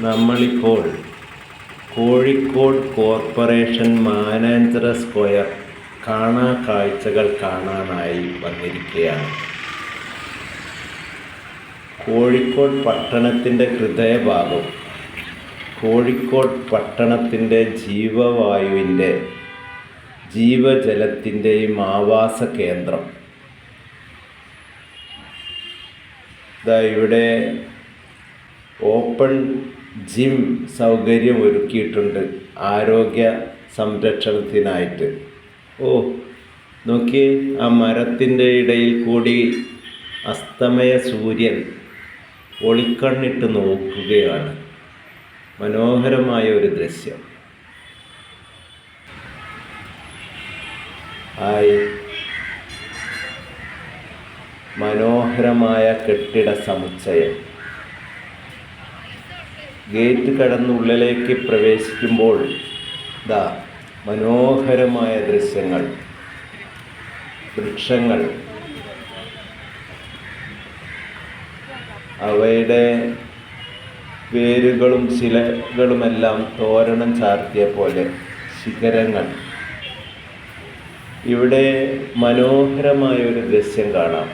നമ്മളിപ്പോൾ Kozhikode corporation Mananchira square കാണാ കാഴ്ചകൾ കാണാനായി വന്നിരിക്കുകയാണ്. കോഴിക്കോട് പട്ടണത്തിൻ്റെ ഹൃദയഭാഗം, കോഴിക്കോട് പട്ടണത്തിൻ്റെ ജീവവായുവിൻ്റെ ജീവജലത്തിൻ്റെയും ആവാസ കേന്ദ്രം. ഇവിടെ ഓപ്പൺ ജിം സൗകര്യം ഒരുക്കിയിട്ടുണ്ട് ആരോഗ്യ സംരക്ഷണത്തിനായിട്ട്. നോക്കി, ആ മരത്തിൻ്റെ ഇടയിൽ കൂടി അസ്തമയ സൂര്യൻ ഒളിക്കണ്ണിട്ട് നോക്കുകയാണ്. മനോഹരമായ ഒരു ദൃശ്യം. മനോഹരമായ കെട്ടിട സമുച്ചയം. ഗേറ്റ് കടന്നുള്ളിലേക്ക് പ്രവേശിക്കുമ്പോൾ മനോഹരമായ ദൃശ്യങ്ങൾ, വൃക്ഷങ്ങൾ, അവയുടെ വേരുകളും ശിലകളുമെല്ലാം തോരണം ചാർത്തിയ പോലെ ശിഖരങ്ങൾ. ഇവിടെ മനോഹരമായ ഒരു ദൃശ്യം കാണാം.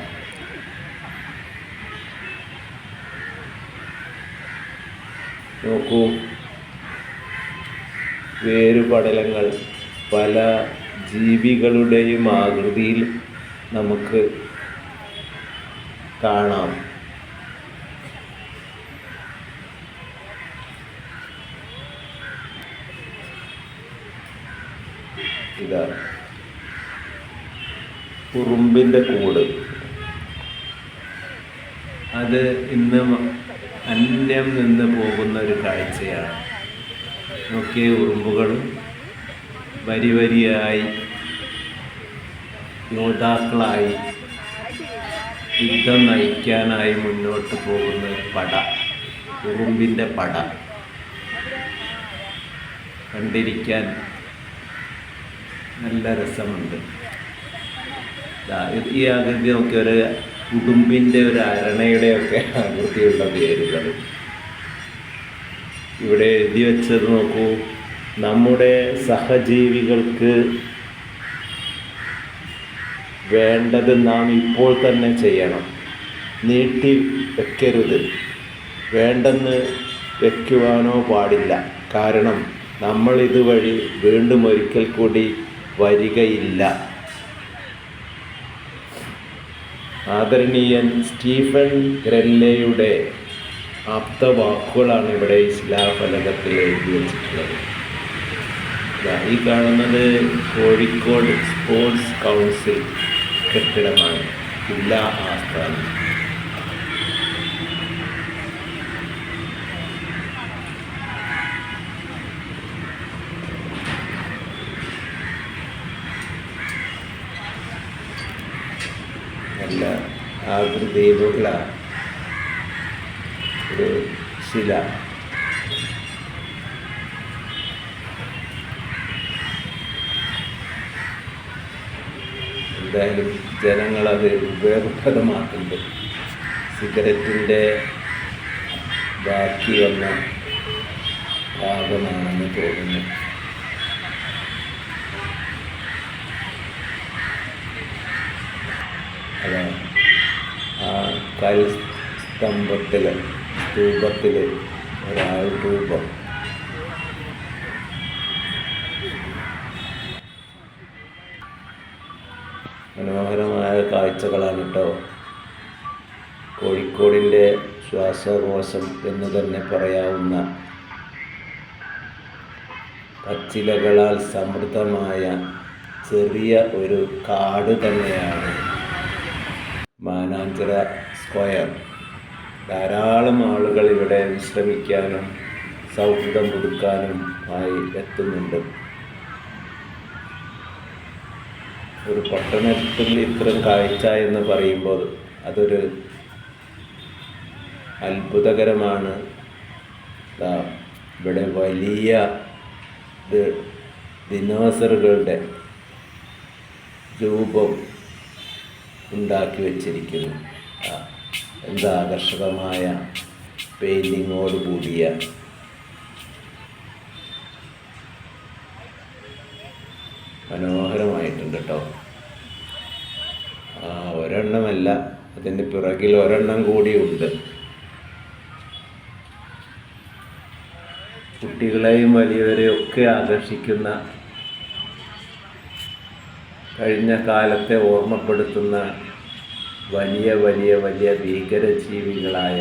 നോക്കൂ, വേരുപടലങ്ങൾ പല ജീവികളുടെയും ആകൃതിയിൽ നമുക്ക് കാണാം. ഇതാ ഉറുമ്പിൻ്റെ കൂട്. അത് ഇന്ന് അന്യം നിന്ന് പോകുന്ന ഒരു കാഴ്ചയാണ്. നോക്കിയ ഉറുമ്പുകൾ വരി വരിയായി യോദ്ധാക്കളായി യുദ്ധം നയിക്കാനായി മുന്നോട്ട് പോകുന്ന പട, ഉറുമ്പിൻ്റെ പട. കണ്ടിരിക്കാൻ നല്ല രസമുണ്ട്. ഈ ആകൃതി നോക്കി, ഒരു ഉടുമ്പിൻ്റെ ഒരു അരണയുടെയൊക്കെ ആകൃതിയുള്ള വേരുകൾ ഇവിടെ എഴുതി വെച്ചത് നോക്കൂ. നമ്മുടെ സഹജീവികൾക്ക് വേണ്ടത് നാം ഇപ്പോൾ തന്നെ ചെയ്യണം. നീട്ടി വെക്കരുത്. വേണ്ടെന്ന് വെക്കുവാനോ പാടില്ല. കാരണം നമ്മൾ ഇതുവഴി വീണ്ടും ഒരിക്കൽ കൂടി വരികയില്ല. ആദരണീയൻ സ്റ്റീഫൻ ഗ്രെല്ലയുടെ ആപ്തവാക്കുകളാണ് ഇവിടെ ശിലാഫലകത്തിൽ എഴുതി വച്ചിട്ടുള്ളത്. ഈ കാണുന്നത് കോഴിക്കോട് സ്പോർട്സ് കൗൺസിൽ കെട്ടിടമാണ്, ജില്ലാ ആസ്ഥാനം. നല്ല ആകൃതിയിലുള്ള ഒരു ശില. എന്തായാലും ജനങ്ങളത് ഉപയോഗപ്രദമാക്കുന്നുണ്ട്. സിഗരറ്റിൻ്റെ ബാക്കി വന്ന ഭാഗമാണെന്ന് തോന്നുന്നു. അതാണ് ആ കൽ സ്തൂപത്തിൽ ഒരാൾ രൂപം. മനോഹരമായ കാഴ്ചകളാണ് കേട്ടോ. കോഴിക്കോടിൻ്റെ ശ്വാസകോശം എന്ന് തന്നെ പറയാവുന്ന പച്ചിലകളാൽ സമൃദ്ധമായ ചെറിയ ഒരു കാട് തന്നെയാണ് മാനാഞ്ചിറ സ്ക്വയർ. ധാരാളം ആളുകൾ ഇവിടെ വിശ്രമിക്കാനും സൗഹൃദം പുതുക്കാനും ആയി എത്തുന്നുണ്ട്. ഒരു പട്ടണത്തിൽ ഇത്തരം കാഴ്ച എന്ന് പറയുമ്പോൾ അതൊരു അത്ഭുതകരമാണ്. ഇവിടെ വലിയ ദിനോസറുകളുടെ രൂപം ഉണ്ടാക്കി വച്ചിരിക്കുന്നു. എന്താ ആകർഷകമായ പെയിൻറ്റിങ്ങോട് കൂടിയ മനോഹരമായിട്ടുണ്ട് കേട്ടോ. ഒരെണ്ണമല്ല, അതിൻ്റെ പിറകിൽ ഒരെണ്ണം കൂടിയുണ്ട്. കുട്ടികളെയും വലിയവരെയും ഒക്കെ ആകർഷിക്കുന്ന, കഴിഞ്ഞ കാലത്തെ ഓർമ്മപ്പെടുത്തുന്ന വലിയ വലിയ വലിയ ഭീകരജീവികളായ